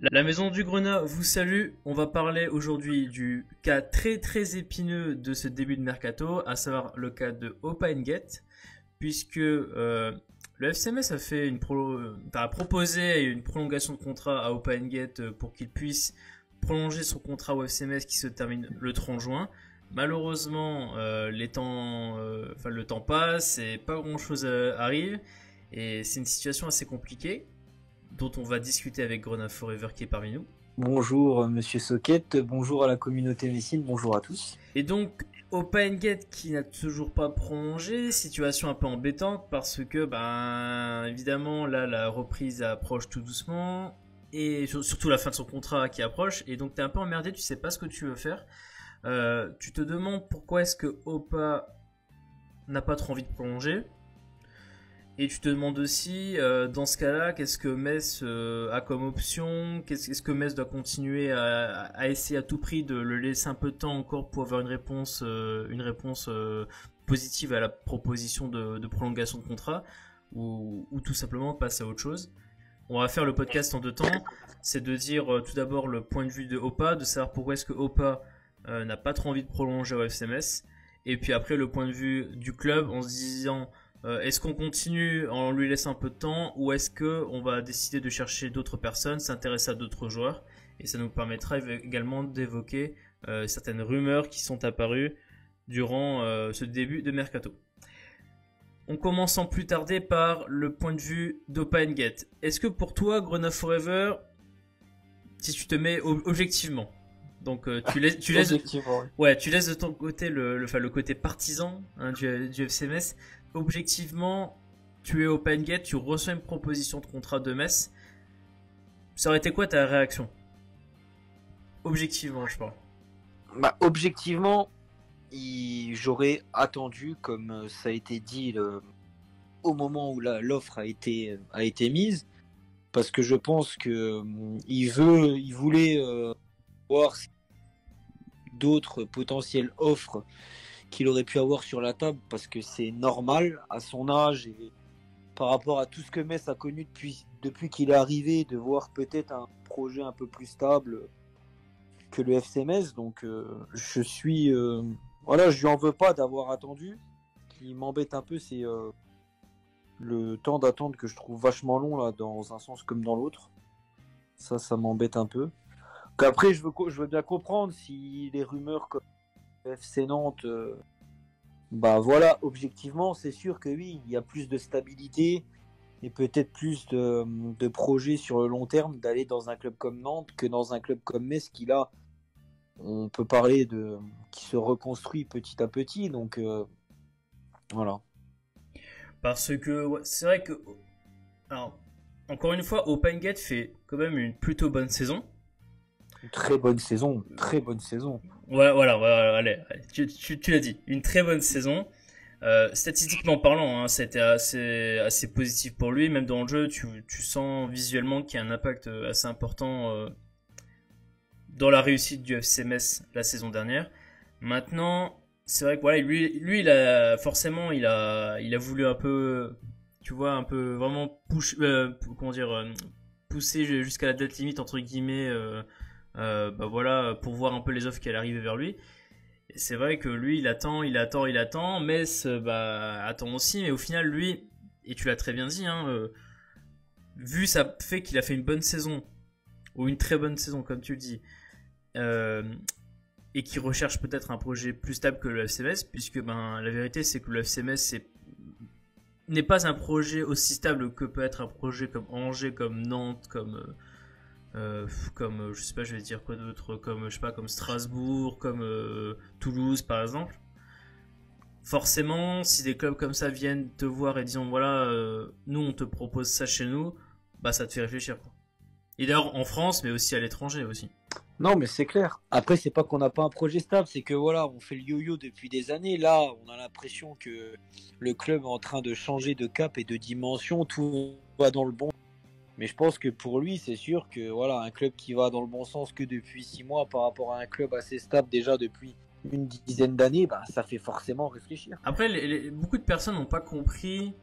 La maison du Grenat vous salue. On va parler aujourd'hui du cas très épineux de ce début de mercato, à savoir le cas de Opa N'Guet, puisque le FCMS a proposé une prolongation de contrat à Opa N'Guet pour qu'il puisse prolonger son contrat au FCMS qui se termine le 30 juin. Malheureusement, le temps passe et pas grand-chose arrive, et c'est une situation assez compliquée dont on va discuter avec Grenat Forever qui est parmi nous. Bonjour Monsieur Socket, bonjour à la communauté Messine, bonjour à tous. Et donc Opa N'Guet qui n'a toujours pas prolongé, situation un peu embêtante parce que évidemment là la reprise approche tout doucement et surtout la fin de son contrat qui approche, et donc t'es un peu emmerdé, tu sais pas ce que tu veux faire. Tu te demandes pourquoi est-ce que Opa n'a pas trop envie de prolonger. Et tu te demandes aussi, dans ce cas-là, qu'est-ce que Metz a comme option? Est-ce que Metz doit continuer à essayer à tout prix de le laisser un peu de temps encore pour avoir une réponse positive à la proposition de prolongation de contrat, ou tout simplement passer à autre chose? On va faire le podcast en deux temps. C'est de dire tout d'abord le point de vue de Opa, de savoir pourquoi est-ce que Opa n'a pas trop envie de prolonger au FC Metz. Et puis après le point de vue du club en se disant... est-ce qu'on continue en lui laissant un peu de temps, ou est-ce qu'on va décider de chercher d'autres personnes, s'intéresser à d'autres joueurs? Et ça nous permettra également d'évoquer certaines rumeurs qui sont apparues durant ce début de mercato. On commence sans plus tarder par le point de vue d'Opa N'Guet. Est-ce que pour toi, Grenat Forever, si tu te mets objectivement, donc tu laisses de ton côté le côté partisan du FC Metz. Objectivement, tu es Opa N'Guet, tu reçois une proposition de contrat de Metz. Ça aurait été quoi ta réaction? Objectivement, je parle. Objectivement, j'aurais attendu, comme ça a été dit au moment où l'offre a été mise, parce que je pense que il voulait voir d'autres potentielles offres qu'il aurait pu avoir sur la table, parce que c'est normal à son âge et par rapport à tout ce que Metz a connu depuis qu'il est arrivé, de voir peut-être un projet un peu plus stable que le FC Metz. Donc je lui en veux pas d'avoir attendu. Ce qui m'embête un peu, c'est le temps d'attente que je trouve vachement long là, dans un sens comme dans l'autre. Ça m'embête un peu. Après, je veux bien comprendre si les rumeurs comme FC Nantes, objectivement, c'est sûr que oui, il y a plus de stabilité et peut-être plus de projets sur le long terme d'aller dans un club comme Nantes que dans un club comme Metz qui là, on peut parler qui se reconstruit petit à petit. Donc voilà. Parce que c'est vrai que, alors, encore une fois, Opa N'Guet fait quand même une plutôt bonne saison. Une très bonne saison, très bonne saison. Voilà, allez, tu l'as dit, une très bonne saison. Statistiquement parlant, c'était assez positif pour lui. Même dans le jeu, tu sens visuellement qu'il y a un impact assez important dans la réussite du FC Metz la saison dernière. Maintenant, c'est vrai que voilà, lui il a forcément il a voulu un peu, tu vois, un peu vraiment pousser jusqu'à la date limite entre guillemets. Pour voir un peu les offres qui allaient arriver vers lui. Et c'est vrai que lui, il attend, Metz attend aussi, mais au final, lui, et tu l'as très bien dit, vu ça fait qu'il a fait une bonne saison, ou une très bonne saison, comme tu le dis, et qui recherche peut-être un projet plus stable que le FC Metz, puisque la vérité, c'est que le FC Metz n'est pas un projet aussi stable que peut être un projet comme Angers, comme Nantes, comme je sais pas, je vais dire quoi d'autre, comme Strasbourg, comme Toulouse par exemple. Forcément, si des clubs comme ça viennent te voir et disent voilà, nous on te propose ça chez nous, ça te fait réfléchir, quoi. Et d'ailleurs en France, mais aussi à l'étranger aussi. Non, mais c'est clair. Après, c'est pas qu'on n'a pas un projet stable, c'est que voilà, on fait le yo-yo depuis des années. Là, on a l'impression que le club est en train de changer de cap et de dimension, tout va dans le bon. Mais je pense que pour lui, c'est sûr que voilà, un club qui va dans le bon sens que depuis 6 mois par rapport à un club assez stable déjà depuis une dizaine d'années, ça fait forcément réfléchir. Après, beaucoup de personnes n'ont pas compris.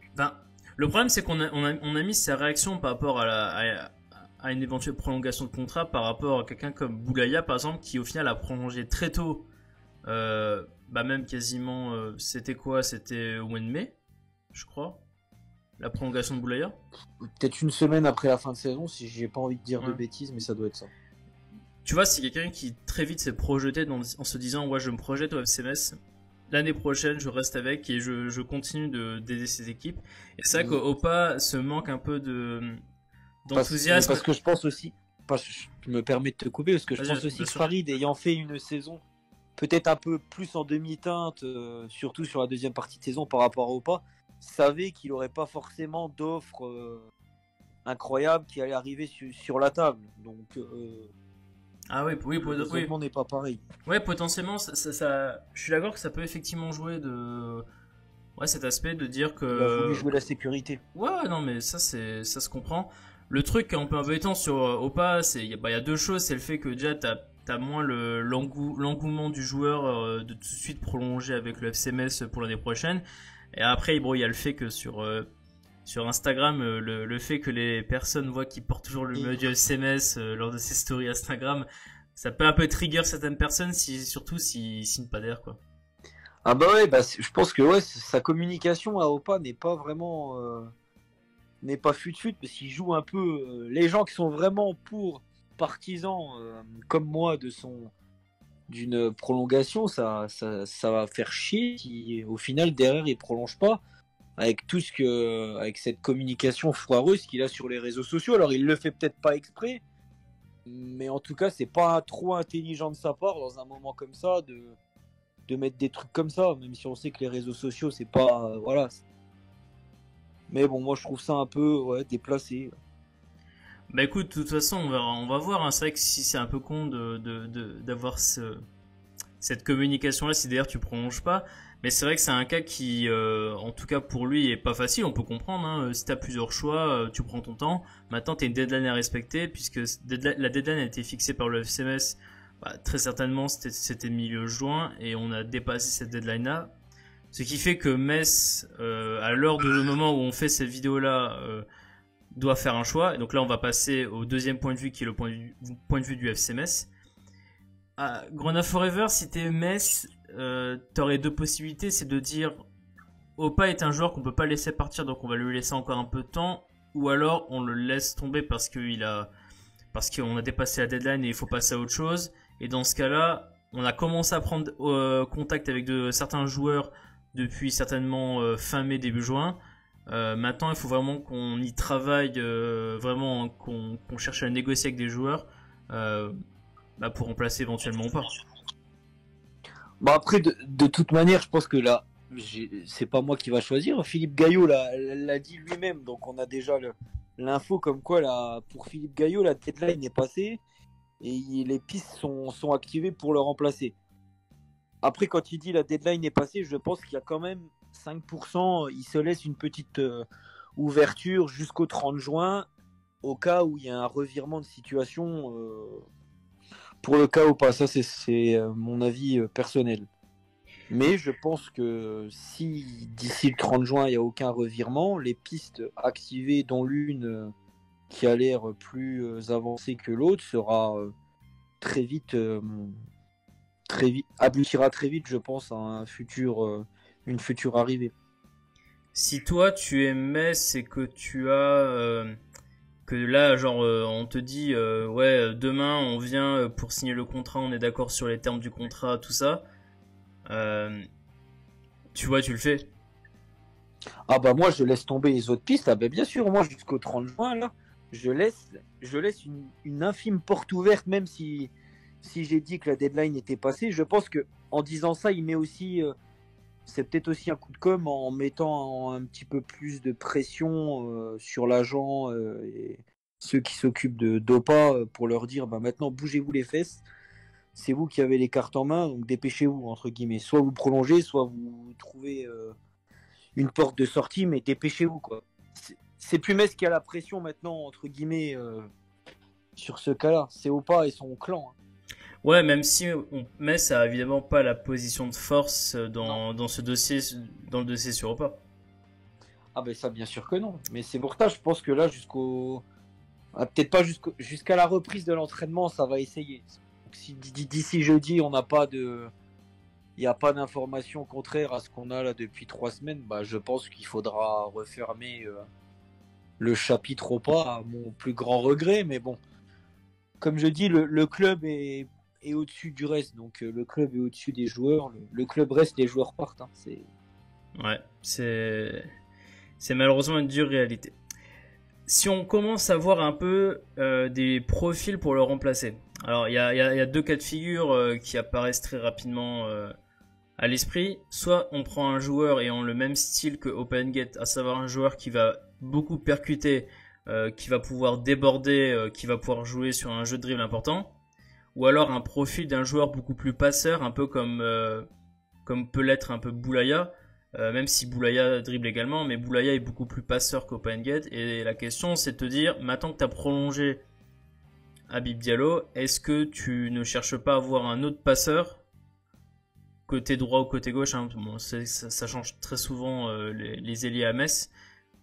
Le problème, c'est qu'on a mis sa réaction par rapport à à une éventuelle prolongation de contrat par rapport à quelqu'un comme Boulaya, par exemple, qui au final a prolongé très tôt, même quasiment, c'était quoi? C'était au mois de mai, je crois, la prolongation de Boulaya. Peut-être une semaine après la fin de saison, si j'ai pas envie de dire de Ouais. bêtises, mais ça doit être ça. Tu vois, c'est quelqu'un qui très vite s'est projeté en se disant, ouais, je me projette au FC Metz. L'année prochaine, je reste avec et je continue d'aider ces équipes. Et c'est vrai qu'Opa se manque un peu d'enthousiasme. Parce que je pense aussi, je me permets de te couper, parce que je Vas-y, pense aussi bien que sûr. Farid, ayant fait une saison peut-être un peu plus en demi-teinte, surtout sur la deuxième partie de saison par rapport à Opa, savait qu'il n'aurait pas forcément d'offres incroyables qui allaient arriver sur la table. Donc, Ah oui, oui, le raisonnement n'est pas pareil. Ouais, potentiellement, je suis d'accord que ça peut effectivement jouer ouais, cet aspect de dire Il a voulu que, jouer la sécurité. ouais, non, mais ça se comprend. Le truc qui est un peu embêtant sur Opa, il y a deux choses. C'est le fait que déjà, t'as moins l'engouement du joueur de tout de suite prolonger avec le FC Metz pour l'année prochaine. Et après, bon, il y a le fait que sur Instagram, le fait que les personnes voient qu'il porte toujours le maillot du FC Metz lors de ses stories Instagram, ça peut un peu trigger certaines personnes, surtout s'ils signent pas d'air, quoi. Ah bah ouais, je pense que ouais, sa communication à Opa n'est pas vraiment n'est pas fut-fut, parce qu'il joue un peu les gens qui sont vraiment partisans comme moi d'une prolongation, ça va faire chier si au final derrière il prolonge pas avec avec cette communication foireuse qu'il a sur les réseaux sociaux. Alors il le fait peut-être pas exprès, mais en tout cas c'est pas trop intelligent de sa part dans un moment comme ça de mettre des trucs comme ça, même si on sait que les réseaux sociaux c'est pas voilà. Mais bon, moi je trouve ça un peu déplacé. Bah écoute, de toute façon, on va voir, hein. C'est vrai que si c'est un peu con d'avoir cette communication-là, si d'ailleurs tu prolonges pas. Mais c'est vrai que c'est un cas qui, en tout cas pour lui, est pas facile. On peut comprendre, hein. Si t'as plusieurs choix, tu prends ton temps. Maintenant, t'as une deadline à respecter, puisque la deadline a été fixée par le FCMS. Bah, très certainement, c'était milieu juin, et on a dépassé cette deadline-là. Ce qui fait que Metz, à l'heure du moment où on fait cette vidéo-là, doit faire un choix. Et donc là, on va passer au deuxième point de vue, qui est le point de vue du FC Metz. Ah, Grona Forever, si t'es Metz, t'aurais deux possibilités. C'est de dire Opa est un joueur qu'on peut pas laisser partir, donc on va lui laisser encore un peu de temps. Ou alors on le laisse tomber parce qu'on a dépassé la deadline et il faut passer à autre chose. Et dans ce cas-là, on a commencé à prendre contact avec certains joueurs depuis certainement fin mai, début juin. Maintenant, il faut vraiment qu'on y travaille, vraiment qu'on cherche à négocier avec des joueurs pour remplacer éventuellement ou pas. Bon après, de toute manière, je pense que là, c'est pas moi qui va choisir. Philippe Gaillot l'a dit lui-même, donc on a déjà l'info comme quoi là, pour Philippe Gaillot, la deadline est passée et les pistes sont activées pour le remplacer. Après, quand il dit la deadline est passée, je pense qu'il y a quand même 5%, il se laisse une petite ouverture jusqu'au 30 juin, au cas où il y a un revirement de situation pour le cas ou pas. Ça, c'est mon avis personnel. Mais je pense que si d'ici le 30 juin, il n'y a aucun revirement, les pistes activées, dont l'une qui a l'air plus avancée que l'autre, sera très vite, aboutira très vite, je pense, à une future arrivée. Si toi tu es Metz et que tu as que là genre on te dit ouais demain on vient pour signer le contrat, on est d'accord sur les termes du contrat, tout ça, tu vois, tu le fais. Ah bah moi je laisse tomber les autres pistes. Ah bah bien sûr, moi jusqu'au 30 juin là, je laisse une infime porte ouverte, même si j'ai dit que la deadline était passée. Je pense que en disant ça, il met aussi c'est peut-être aussi un coup de com' en mettant un petit peu plus de pression sur l'agent et ceux qui s'occupent de d'Opa pour leur dire bah maintenant bougez-vous les fesses. C'est vous qui avez les cartes en main, donc dépêchez-vous entre guillemets. Soit vous prolongez, soit vous trouvez une porte de sortie, mais dépêchez-vous quoi. C'est plus Metz qui a la pression maintenant entre guillemets sur ce cas-là. C'est Opa et son clan. Ouais, même si Metz a évidemment pas la position de force dans ce dossier, dans le dossier sur Opa. Ah ben ça bien sûr que non. Mais c'est pour ça, je pense que là jusqu'au Peut-être pas jusqu'à la reprise de l'entraînement, ça va essayer. Donc, si d'ici jeudi, il n'y a pas d'informations contraires à ce qu'on a là depuis 3 semaines, bah, je pense qu'il faudra refermer le chapitre au pas, à mon plus grand regret. Mais bon, comme je dis, le club est au-dessus du reste. Donc le club est au-dessus des joueurs. Le club reste, les joueurs partent. Hein. Ouais, c'est malheureusement une dure réalité. Si on commence à voir un peu des profils pour le remplacer. Alors, il y a deux cas de figure qui apparaissent très rapidement à l'esprit. Soit on prend un joueur ayant le même style que OpenGate, à savoir un joueur qui va beaucoup percuter, qui va pouvoir déborder, qui va pouvoir jouer sur un jeu de dribble important. Ou alors un profil d'un joueur beaucoup plus passeur, un peu comme peut l'être un peu Boulaya. Même si Boulaya dribble également, mais Boulaya est beaucoup plus passeur qu'OpenGate. Et la question, c'est de te dire, maintenant que tu as prolongé Habib Diallo, est-ce que tu ne cherches pas à avoir un autre passeur, côté droit ou côté gauche, hein, bon, ça change très souvent les ailiers à Metz.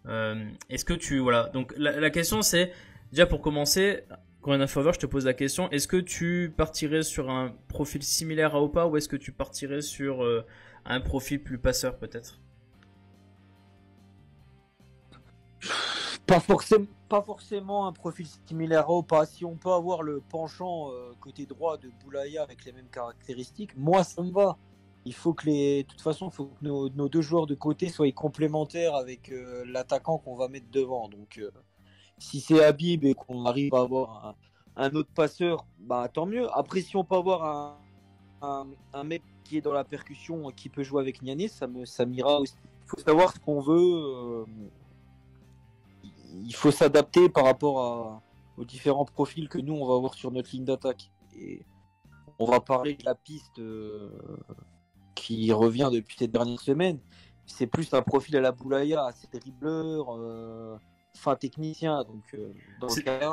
Est-ce que tu... Voilà, donc la question c'est, déjà pour commencer, Corinne Favre, je te pose la question, est-ce que tu partirais sur un profil similaire à Opa ou est-ce que tu partirais sur un profil plus passeur peut-être? Pas forcément un profil similaire à Opa. Si on peut avoir le penchant côté droit de Boulaya avec les mêmes caractéristiques, moi ça me va. Il faut que de toute façon, il faut que nos deux joueurs de côté soient complémentaires avec l'attaquant qu'on va mettre devant. Donc si c'est Habib et qu'on arrive à avoir un autre passeur, bah tant mieux. Après, si on peut avoir un mec qui est dans la percussion, qui peut jouer avec Nianis, ça m'ira aussi. Il faut savoir ce qu'on veut. Il faut s'adapter par rapport aux différents profils que nous, on va avoir sur notre ligne d'attaque. Et on va parler de la piste qui revient depuis ces dernières semaines. C'est plus un profil à la Boulaya, c'est dribbleur, fin technicien. Donc, dans ce cas-là...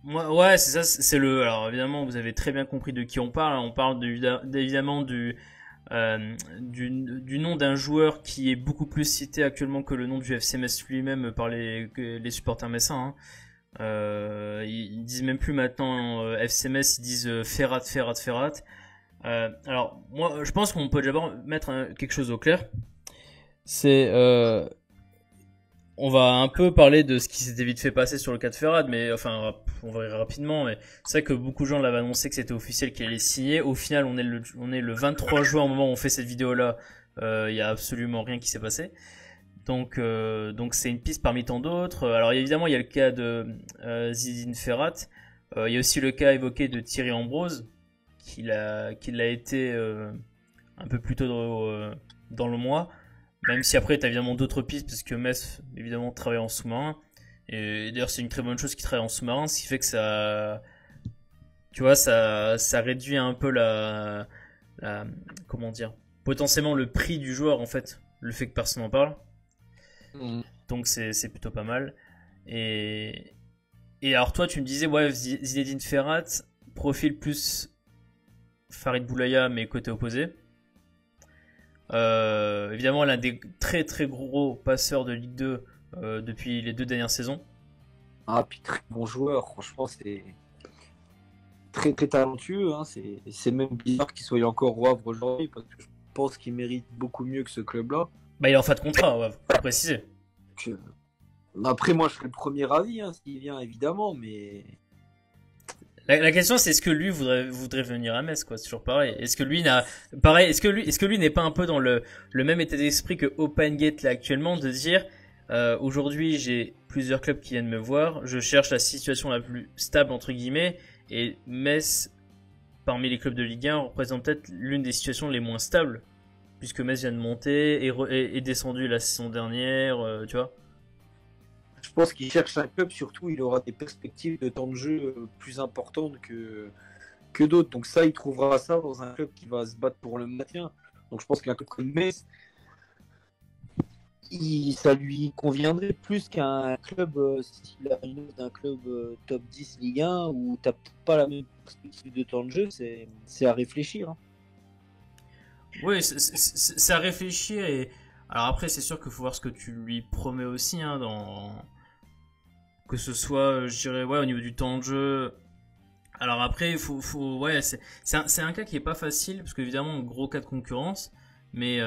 Ouais, c'est ça, c'est le... Alors évidemment, vous avez très bien compris de qui on parle. On parle évidemment du nom d'un joueur qui est beaucoup plus cité actuellement que le nom du FC Metz lui-même par les supporters messins. Hein. Ils disent même plus maintenant FC Metz, ils disent Ferrat. Alors moi, je pense qu'on peut d'abord mettre quelque chose au clair. C'est on va un peu parler de ce qui s'était vite fait passer sur le cas de Ferrad, mais enfin, on va y rapidement. Mais c'est vrai que beaucoup de gens l'avaient annoncé que c'était officiel qu'il allait signer. Au final, on est le 23 juin au moment où on fait cette vidéo-là. Il y a absolument rien qui s'est passé. Donc c'est une piste parmi tant d'autres. Alors évidemment, il y a le cas de Zinedine Ferrat. Il y a aussi le cas évoqué de Thierry Ambrose, qui l'a été un peu plus tôt dans le mois. Même si après, tu as évidemment d'autres pistes, parce que Metz, évidemment, travaille en sous-marin. Et d'ailleurs, c'est une très bonne chose qu'il travaille en sous-marin, ce qui fait que ça... Tu vois, ça réduit un peu comment dire, potentiellement le prix du joueur, en fait. Le fait que personne n'en parle. Donc, c'est plutôt pas mal. Et alors, toi, tu me disais, ouais, Zinedine Ferrat, profil plus Farid Boulaya, mais côté opposé. Évidemment, l'un des très très gros passeurs de Ligue 2 depuis les 2 dernières saisons. Ah, puis très bon joueur, franchement, c'est très très talentueux. Hein. C'est même bizarre qu'il soit encore au Havre aujourd'hui parce que je pense qu'il mérite beaucoup mieux que ce club-là. Bah, il est en fin de contrat, ouais, faut préciser. Après, moi, je serais le premier avis hein, s'il vient, évidemment, mais. La question c'est est-ce que lui voudrait venir à Metz, quoi, c'est toujours pareil. Est-ce que lui est-ce que lui n'est pas un peu dans le même état d'esprit que OpenGate là actuellement, de dire aujourd'hui j'ai plusieurs clubs qui viennent me voir, je cherche la situation la plus stable entre guillemets, et Metz parmi les clubs de Ligue 1 représente peut-être l'une des situations les moins stables, puisque Metz vient de monter et est descendu la saison dernière, tu vois. Je pense qu'il cherche un club, surtout il aura des perspectives de temps de jeu plus importantes que d'autres. Donc ça, il trouvera ça dans un club qui va se battre pour le maintien. Donc je pense qu'un club comme Metz, ça lui conviendrait plus qu'un club style d'un club top 10 Ligue 1 où tu n'as pas la même perspective de temps de jeu. C'est à réfléchir. Hein. Oui, c'est à réfléchir. Et alors après, c'est sûr qu'il faut voir ce que tu lui promets aussi hein, Que ce soit, je dirais, ouais, au niveau du temps de jeu. Alors après, ouais, c'est un cas qui est pas facile, parce qu'évidemment, gros cas de concurrence, mais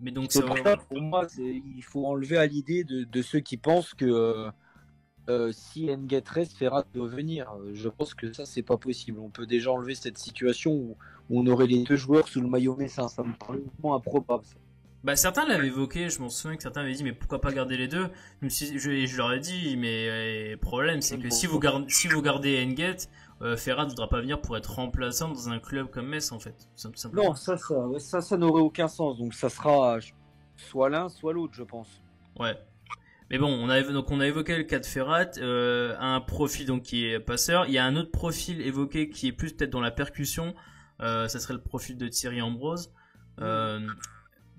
donc C'est pour ça, pour moi, il faut enlever à l'idée de ceux qui pensent que si Nget reste, Ferrat doit venir. Je pense que ça, c'est pas possible. On peut déjà enlever cette situation où on aurait les 2 joueurs sous le maillot messin. Ça me paraît vraiment improbable. Ça. Bah, certains l'avaient évoqué, je m'en souviens que certains avaient dit, mais pourquoi pas garder les deux? Je leur ai dit, mais le problème, c'est que si vous gardez Nget, Ferrat ne voudra pas venir pour être remplaçant dans un club comme Metz, en fait. Non, ça n'aurait aucun sens. Donc ça sera soit l'un, soit l'autre, je pense. Ouais. Mais bon, on a évoqué le cas de Ferrat, un profil donc qui est passeur. Il y a un autre profil évoqué qui est plus peut-être dans la percussion. Ça serait le profil de Thierry Ambrose.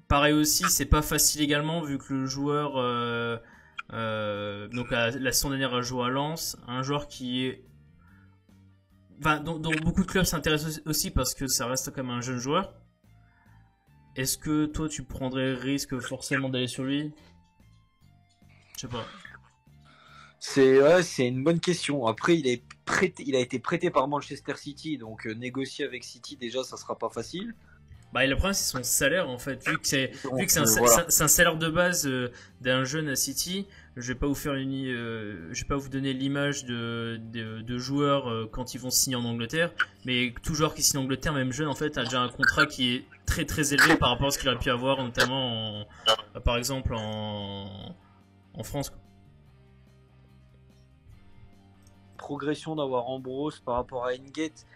Pareil aussi, c'est pas facile également vu que le joueur donc la saison dernière a joué à Lens, un joueur qui est dont beaucoup de clubs s'intéressent aussi parce que ça reste quand même un jeune joueur. Est-ce que toi tu prendrais le risque forcément d'aller sur lui? Je sais pas. C'est une bonne question. Après, il a été prêté par Manchester City, donc négocier avec City déjà, ça sera pas facile. Bah, le problème, c'est son salaire, en fait. Vu que c'est voilà. un salaire de base d'un jeune à City, je vais pas vous donner l'image de joueurs quand ils vont signer en Angleterre. Mais tout joueur qui signe en Angleterre, même jeune, en fait, a déjà un contrat qui est très très élevé par rapport à ce qu'il aurait pu avoir, notamment par exemple en France. Progression d'avoir Ambrose par rapport à Nget.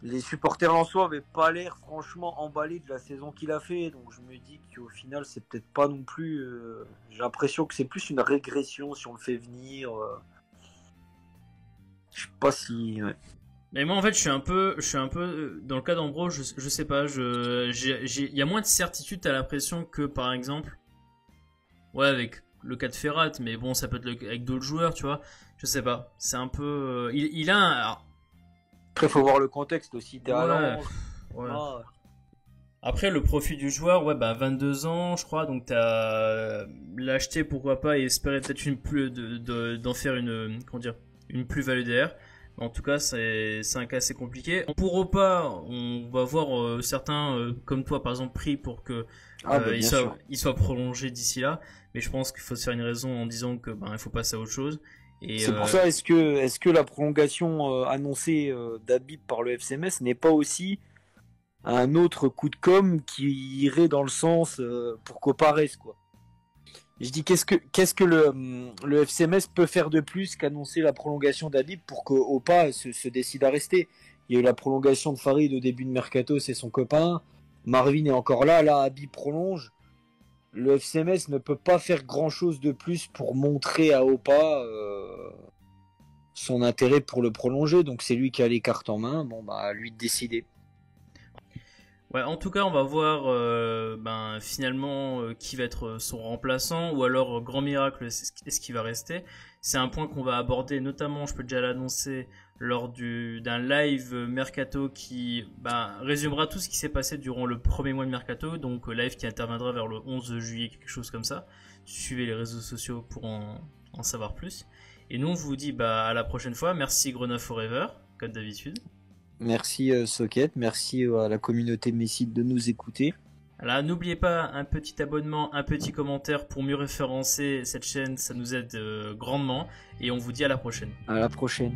Les supporters lensois n'avaient pas l'air franchement emballés de la saison qu'il a fait, donc je me dis qu'au final c'est peut-être pas non plus. J'ai l'impression que c'est plus une régression si on le fait venir. Je sais pas si. Ouais. Mais moi en fait je suis un peu dans le cas d'Ambrose, je sais pas, il y a moins de certitude, t'as l'impression que par exemple, ouais avec le cas de Ferrat, mais bon ça peut être avec d'autres joueurs, tu vois, je sais pas, c'est un peu, il a un. Alors, après, faut voir le contexte aussi. Ouais. Après, le profil du joueur, ouais, bah 22 ans, je crois, donc t'as l'acheter pourquoi pas et espérer peut-être d'en faire une plus-value derrière. En tout cas, c'est un cas assez compliqué. Pour Opa, on va voir certains comme toi, par exemple, pris pour que il soit prolongé d'ici là. Mais je pense qu'il faut se faire une raison en disant que il faut passer à autre chose. C'est pour ça, est-ce que la prolongation annoncée d'Habib par le FC Metz n'est pas aussi un autre coup de com qui irait dans le sens pour qu'Opa reste, quoi. Je dis qu'est-ce que le FC Metz peut faire de plus qu'annoncer la prolongation d'Habib pour qu'Opa se décide à rester. Il y a eu la prolongation de Farid au début de Mercato, c'est son copain. Marvin est encore là, Habib prolonge. Le FC Metz ne peut pas faire grand chose de plus pour montrer à Opa son intérêt pour le prolonger, donc c'est lui qui a les cartes en main, à lui de décider. Ouais, en tout cas, on va voir finalement qui va être son remplaçant, ou alors grand miracle, est-ce qu'il va rester. C'est un point qu'on va aborder, notamment, je peux déjà l'annoncer, lors d'un live Mercato qui résumera tout ce qui s'est passé durant le premier mois de Mercato, donc live qui interviendra vers le 11 juillet, quelque chose comme ça. Suivez les réseaux sociaux pour en savoir plus. Et nous, on vous dit à la prochaine fois. Merci Grenat Forever, comme d'habitude. Merci Socket, merci à la communauté Messite de nous écouter. Alors, n'oubliez pas un petit abonnement, un petit commentaire pour mieux référencer cette chaîne, ça nous aide grandement. Et on vous dit à la prochaine. À la prochaine.